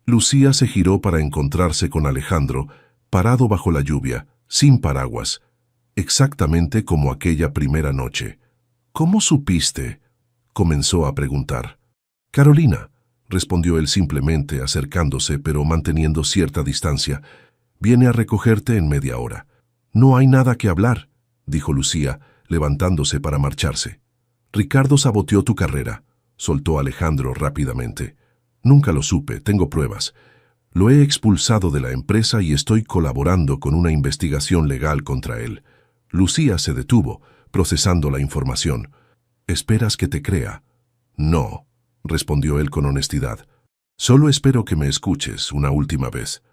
Lucía se giró para encontrarse con Alejandro, parado bajo la lluvia, sin paraguas, exactamente como aquella primera noche. «¿Cómo supiste?», comenzó a preguntar. «Carolina», respondió él simplemente, acercándose pero manteniendo cierta distancia, «viene a recogerte en media hora». «No hay nada que hablar», dijo Lucía, levantándose para marcharse. «Ricardo saboteó tu carrera», soltó Alejandro rápidamente. «Nunca lo supe, tengo pruebas. Lo he expulsado de la empresa y estoy colaborando con una investigación legal contra él». Lucía se detuvo, procesando la información. «¿Esperas que te crea?» «No», respondió él con honestidad. «Solo espero que me escuches una última vez».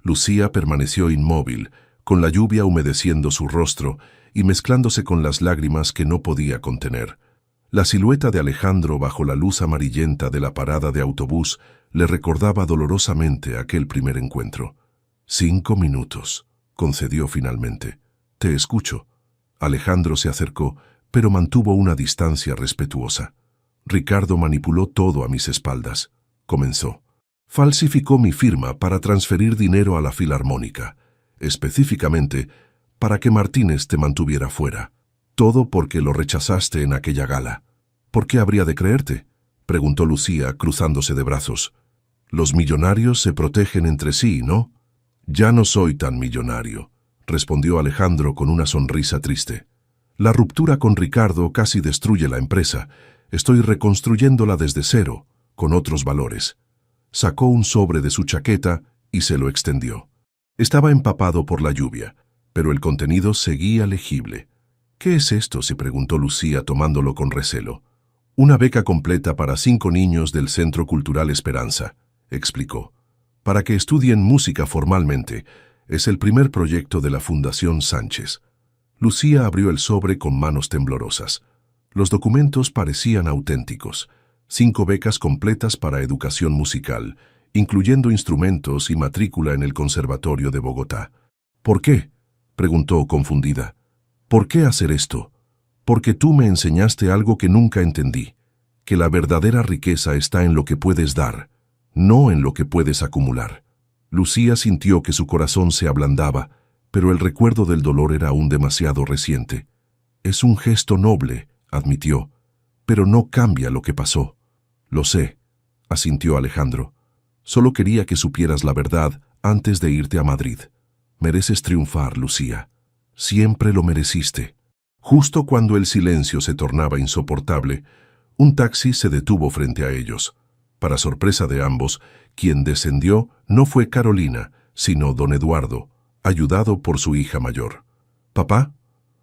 Lucía permaneció inmóvil, con la lluvia humedeciendo su rostro y mezclándose con las lágrimas que no podía contener. La silueta de Alejandro bajo la luz amarillenta de la parada de autobús le recordaba dolorosamente aquel primer encuentro. «5 minutos», concedió finalmente. «Te escucho». Alejandro se acercó, pero mantuvo una distancia respetuosa. «Ricardo manipuló todo a mis espaldas», comenzó. «Falsificó mi firma para transferir dinero a la Filarmónica, específicamente para que Martínez te mantuviera fuera. Todo porque lo rechazaste en aquella gala». «¿Por qué habría de creerte?», preguntó Lucía, cruzándose de brazos. «Los millonarios se protegen entre sí, ¿no?» «Ya no soy tan millonario», respondió Alejandro con una sonrisa triste. «La ruptura con Ricardo casi destruye la empresa. Estoy reconstruyéndola desde cero, con otros valores». Sacó un sobre de su chaqueta y se lo extendió. Estaba empapado por la lluvia, pero el contenido seguía legible. «¿Qué es esto?», se preguntó Lucía tomándolo con recelo. «Una beca completa para 5 niños del Centro Cultural Esperanza», explicó. «Para que estudien música formalmente. Es el primer proyecto de la Fundación Sánchez». Lucía abrió el sobre con manos temblorosas. Los documentos parecían auténticos. 5 becas completas para educación musical, incluyendo instrumentos y matrícula en el Conservatorio de Bogotá. «¿Por qué?», preguntó confundida. «¿Por qué hacer esto?». «Porque tú me enseñaste algo que nunca entendí, que la verdadera riqueza está en lo que puedes dar, no en lo que puedes acumular». Lucía sintió que su corazón se ablandaba, pero el recuerdo del dolor era aún demasiado reciente. «Es un gesto noble», admitió, «pero no cambia lo que pasó». «Lo sé», asintió Alejandro. «Solo quería que supieras la verdad antes de irte a Madrid. Mereces triunfar, Lucía. Siempre lo mereciste». Justo cuando el silencio se tornaba insoportable, un taxi se detuvo frente a ellos. Para sorpresa de ambos, quien descendió no fue Carolina, sino don Eduardo, ayudado por su hija mayor. «¿Papá?».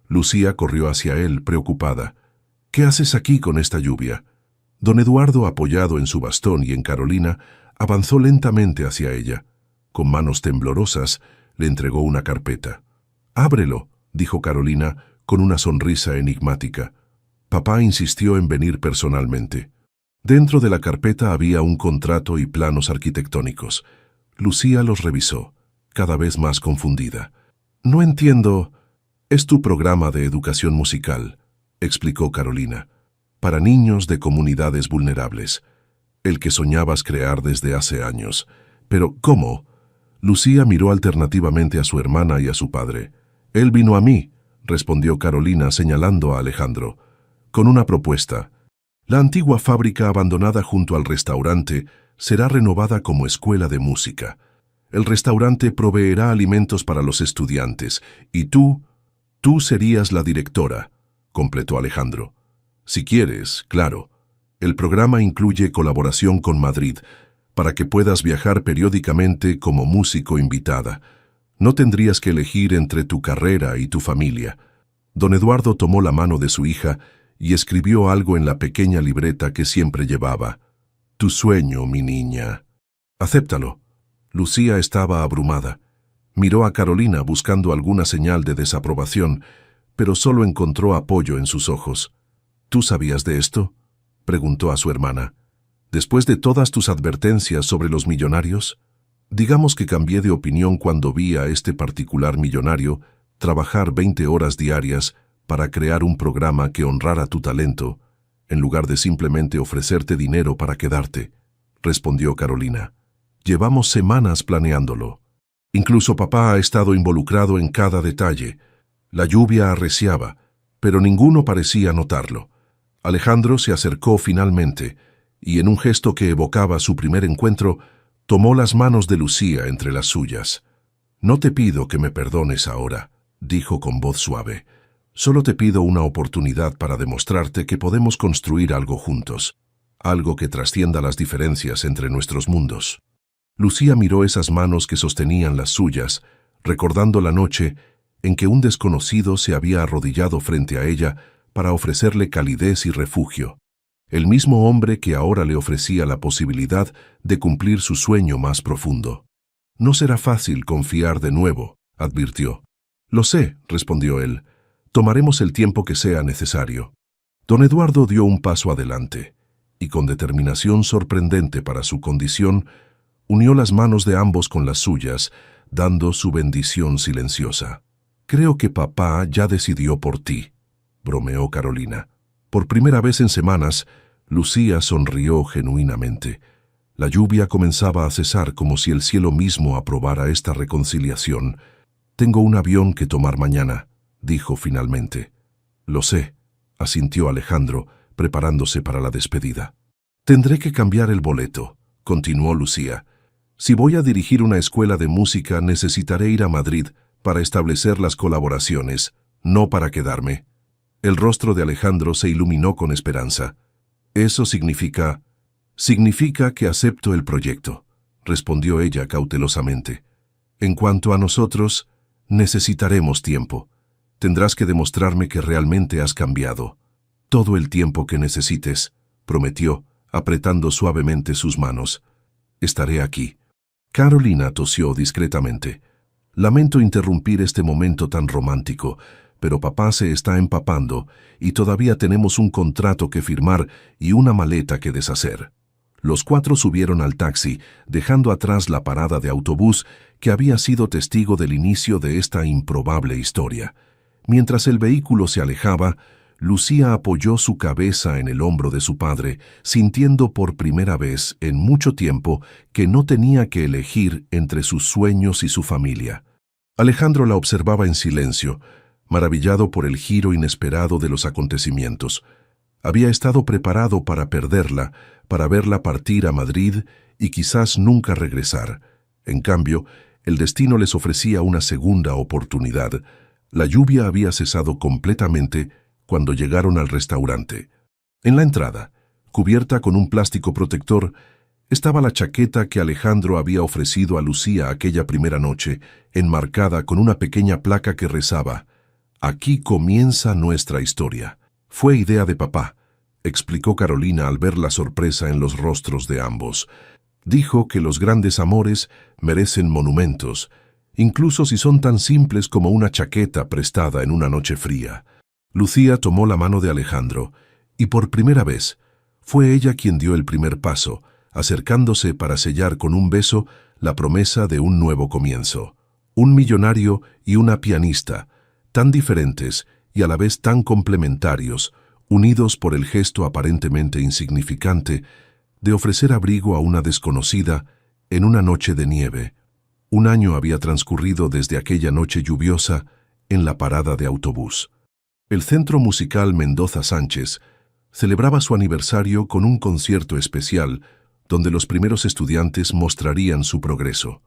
Lucía corrió hacia él, preocupada. «¿Qué haces aquí con esta lluvia?». Don Eduardo, apoyado en su bastón y en Carolina, avanzó lentamente hacia ella. Con manos temblorosas, le entregó una carpeta. «Ábrelo», dijo Carolina, con una sonrisa enigmática. Papá insistió en venir personalmente. Dentro de la carpeta había un contrato y planos arquitectónicos. Lucía los revisó, cada vez más confundida. «No entiendo». «Es tu programa de educación musical», explicó Carolina, «para niños de comunidades vulnerables. El que soñabas crear desde hace años». «¿Pero cómo?». Lucía miró alternativamente a su hermana y a su padre. «Él vino a mí», respondió Carolina señalando a Alejandro, «con una propuesta. La antigua fábrica abandonada junto al restaurante será renovada como escuela de música. El restaurante proveerá alimentos para los estudiantes y tú serías la directora», completó Alejandro. «Si quieres, claro. El programa incluye colaboración con Madrid, para que puedas viajar periódicamente como músico invitada. No tendrías que elegir entre tu carrera y tu familia». Don Eduardo tomó la mano de su hija y escribió algo en la pequeña libreta que siempre llevaba. «Tu sueño, mi niña. Acéptalo». Lucía estaba abrumada. Miró a Carolina buscando alguna señal de desaprobación, pero solo encontró apoyo en sus ojos. «¿Tú sabías de esto?», preguntó a su hermana. «Después de todas tus advertencias sobre los millonarios». «Digamos que cambié de opinión cuando vi a este particular millonario trabajar 20 horas diarias para crear un programa que honrara tu talento, en lugar de simplemente ofrecerte dinero para quedarte», respondió Carolina. «Llevamos semanas planeándolo. Incluso papá ha estado involucrado en cada detalle. La lluvia arreciaba, pero ninguno parecía notarlo. Alejandro se acercó finalmente, y en un gesto que evocaba su primer encuentro, tomó las manos de Lucía entre las suyas. «No te pido que me perdones ahora», dijo con voz suave. «Solo te pido una oportunidad para demostrarte que podemos construir algo juntos, algo que trascienda las diferencias entre nuestros mundos». Lucía miró esas manos que sostenían las suyas, recordando la noche en que un desconocido se había arrodillado frente a ella para ofrecerle calidez y refugio. El mismo hombre que ahora le ofrecía la posibilidad de cumplir su sueño más profundo. «No será fácil confiar de nuevo», advirtió. «Lo sé», respondió él. «Tomaremos el tiempo que sea necesario». Don Eduardo dio un paso adelante, y con determinación sorprendente para su condición, unió las manos de ambos con las suyas, dando su bendición silenciosa. «Creo que papá ya decidió por ti», bromeó Carolina. Por primera vez en semanas, Lucía sonrió genuinamente. La lluvia comenzaba a cesar como si el cielo mismo aprobara esta reconciliación. «Tengo un avión que tomar mañana», dijo finalmente. «Lo sé», asintió Alejandro, preparándose para la despedida. «Tendré que cambiar el boleto», continuó Lucía. «Si voy a dirigir una escuela de música, necesitaré ir a Madrid para establecer las colaboraciones, no para quedarme». El rostro de Alejandro se iluminó con esperanza. «Eso significa que acepto el proyecto», respondió ella cautelosamente. «En cuanto a nosotros, necesitaremos tiempo. Tendrás que demostrarme que realmente has cambiado». «Todo el tiempo que necesites», prometió, apretando suavemente sus manos. «Estaré aquí». Carolina tosió discretamente. «Lamento interrumpir este momento tan romántico, pero papá se está empapando y todavía tenemos un contrato que firmar y una maleta que deshacer». Los cuatro subieron al taxi, dejando atrás la parada de autobús que había sido testigo del inicio de esta improbable historia. Mientras el vehículo se alejaba, Lucía apoyó su cabeza en el hombro de su padre, sintiendo por primera vez en mucho tiempo que no tenía que elegir entre sus sueños y su familia. Alejandro la observaba en silencio, maravillado por el giro inesperado de los acontecimientos. Había estado preparado para perderla, para verla partir a Madrid y quizás nunca regresar. En cambio, el destino les ofrecía una segunda oportunidad. La lluvia había cesado completamente cuando llegaron al restaurante. En la entrada, cubierta con un plástico protector, estaba la chaqueta que Alejandro había ofrecido a Lucía aquella primera noche, enmarcada con una pequeña placa que rezaba: «Aquí comienza nuestra historia». «Fue idea de papá», explicó Carolina al ver la sorpresa en los rostros de ambos. «Dijo que los grandes amores merecen monumentos, incluso si son tan simples como una chaqueta prestada en una noche fría». Lucía tomó la mano de Alejandro, y por primera vez fue ella quien dio el primer paso, acercándose para sellar con un beso la promesa de un nuevo comienzo. Un millonario y una pianista, tan diferentes y a la vez tan complementarios, unidos por el gesto aparentemente insignificante de ofrecer abrigo a una desconocida en una noche de nieve. Un año había transcurrido desde aquella noche lluviosa en la parada de autobús. El Centro Musical Mendoza Sánchez celebraba su aniversario con un concierto especial donde los primeros estudiantes mostrarían su progreso.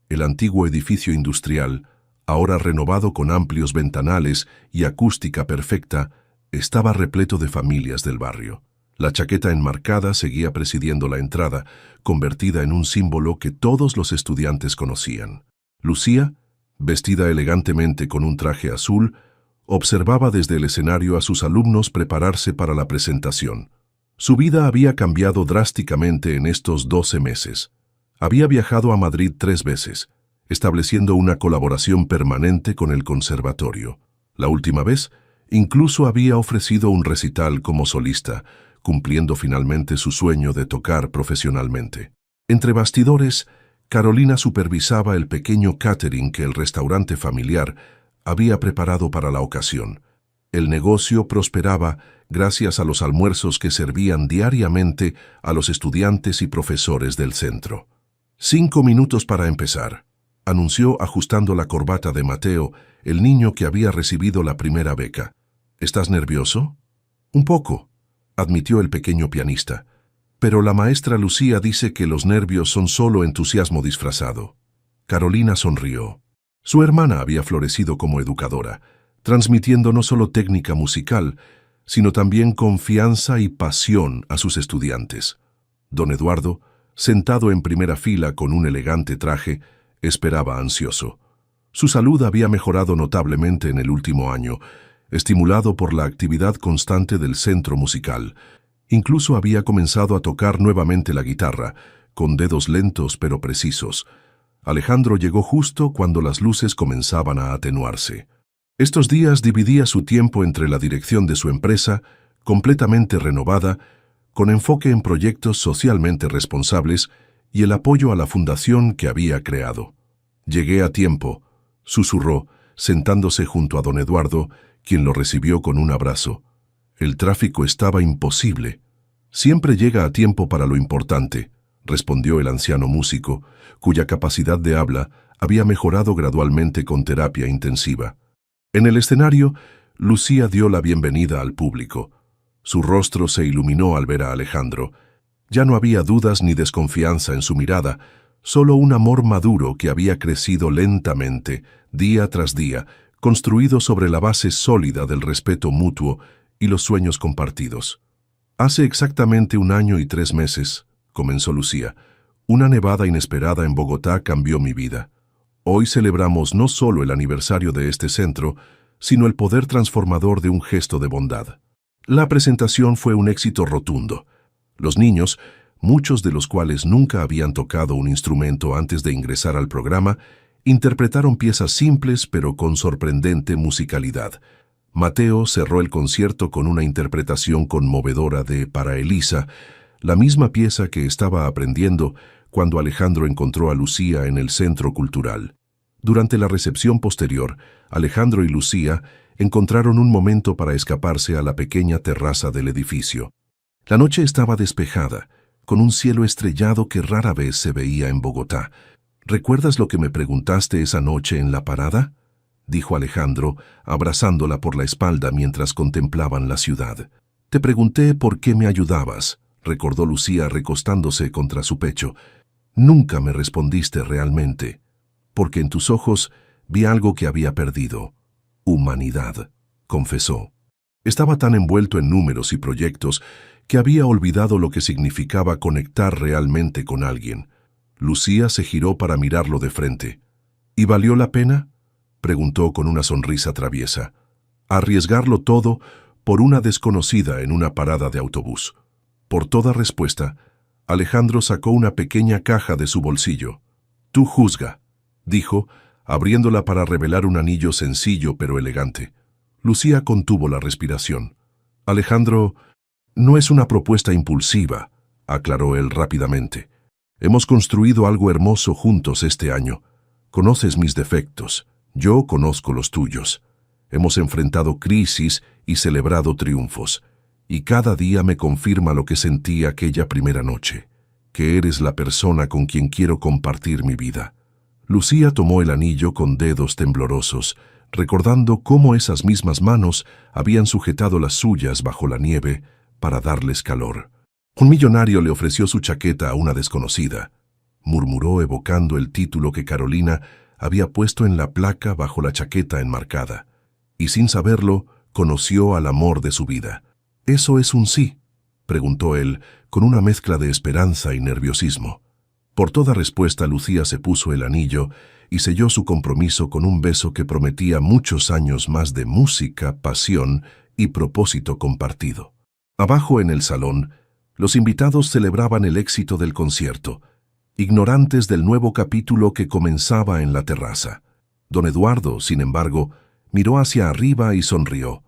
El antiguo edificio industrial, ahora renovado con amplios ventanales y acústica perfecta, estaba repleto de familias del barrio. La chaqueta enmarcada seguía presidiendo la entrada, convertida en un símbolo que todos los estudiantes conocían. Lucía, vestida elegantemente con un traje azul, observaba desde el escenario a sus alumnos prepararse para la presentación. Su vida había cambiado drásticamente en estos 12 meses. Había viajado a Madrid 3 veces, estableciendo una colaboración permanente con el conservatorio. La última vez, incluso había ofrecido un recital como solista, cumpliendo finalmente su sueño de tocar profesionalmente. Entre bastidores, Carolina supervisaba el pequeño catering que el restaurante familiar había preparado para la ocasión. El negocio prosperaba gracias a los almuerzos que servían diariamente a los estudiantes y profesores del centro. 5 minutos para empezar, anunció ajustando la corbata de Mateo, el niño que había recibido la primera beca. ¿Estás nervioso? Un poco, admitió el pequeño pianista. Pero la maestra Lucía dice que los nervios son solo entusiasmo disfrazado. Carolina sonrió. Su hermana había florecido como educadora, transmitiendo no solo técnica musical, sino también confianza y pasión a sus estudiantes. Don Eduardo, sentado en primera fila con un elegante traje, esperaba ansioso. Su salud había mejorado notablemente en el último año, estimulado por la actividad constante del centro musical. Incluso había comenzado a tocar nuevamente la guitarra, con dedos lentos pero precisos. Alejandro llegó justo cuando las luces comenzaban a atenuarse. Estos días dividía su tiempo entre la dirección de su empresa, completamente renovada, con enfoque en proyectos socialmente responsables y el apoyo a la fundación que había creado. «Llegué a tiempo», susurró, sentándose junto a don Eduardo, quien lo recibió con un abrazo. El tráfico estaba imposible. «Siempre llega a tiempo para lo importante», respondió el anciano músico, cuya capacidad de habla había mejorado gradualmente con terapia intensiva. En el escenario, Lucía dio la bienvenida al público. Su rostro se iluminó al ver a Alejandro. Ya no había dudas ni desconfianza en su mirada, solo un amor maduro que había crecido lentamente, día tras día, construido sobre la base sólida del respeto mutuo y los sueños compartidos. «Hace exactamente 1 año y 3 meses», comenzó Lucía, «una nevada inesperada en Bogotá cambió mi vida. Hoy celebramos no solo el aniversario de este centro, sino el poder transformador de un gesto de bondad». La presentación fue un éxito rotundo. Los niños, muchos de los cuales nunca habían tocado un instrumento antes de ingresar al programa, interpretaron piezas simples pero con sorprendente musicalidad. Mateo cerró el concierto con una interpretación conmovedora de Para Elisa, la misma pieza que estaba aprendiendo cuando Alejandro encontró a Lucía en el centro cultural. Durante la recepción posterior, Alejandro y Lucía encontraron un momento para escaparse a la pequeña terraza del edificio. La noche estaba despejada, con un cielo estrellado que rara vez se veía en Bogotá. «¿Recuerdas lo que me preguntaste esa noche en la parada?», dijo Alejandro, abrazándola por la espalda mientras contemplaban la ciudad. «Te pregunté por qué me ayudabas», recordó Lucía recostándose contra su pecho. «Nunca me respondiste realmente, porque en tus ojos vi algo que había perdido. Humanidad», confesó. Estaba tan envuelto en números y proyectos que había olvidado lo que significaba conectar realmente con alguien. Lucía se giró para mirarlo de frente. «¿Y valió la pena?», preguntó con una sonrisa traviesa. «Arriesgarlo todo por una desconocida en una parada de autobús». Por toda respuesta, Alejandro sacó una pequeña caja de su bolsillo. «Tú juzga», dijo, abriéndola para revelar un anillo sencillo pero elegante. Lucía contuvo la respiración. «Alejandro, no es una propuesta impulsiva», aclaró él rápidamente. «Hemos construido algo hermoso juntos este año. Conoces mis defectos, yo conozco los tuyos. Hemos enfrentado crisis y celebrado triunfos, y cada día me confirma lo que sentí aquella primera noche, que eres la persona con quien quiero compartir mi vida. Lucía tomó el anillo con dedos temblorosos, recordando cómo esas mismas manos habían sujetado las suyas bajo la nieve para darles calor. Un millonario le ofreció su chaqueta a una desconocida, murmuró evocando el título que Carolina había puesto en la placa bajo la chaqueta enmarcada, y sin saberlo, conoció al amor de su vida. «¿Eso es un sí?», preguntó él, con una mezcla de esperanza y nerviosismo. Por toda respuesta, Lucía se puso el anillo y selló su compromiso con un beso que prometía muchos años más de música, pasión y propósito compartido. Abajo en el salón, los invitados celebraban el éxito del concierto, ignorantes del nuevo capítulo que comenzaba en la terraza. Don Eduardo, sin embargo, miró hacia arriba y sonrió.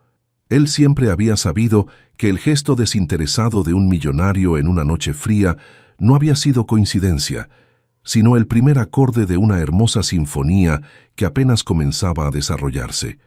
Él siempre había sabido que el gesto desinteresado de un millonario en una noche fría no había sido coincidencia, sino el primer acorde de una hermosa sinfonía que apenas comenzaba a desarrollarse.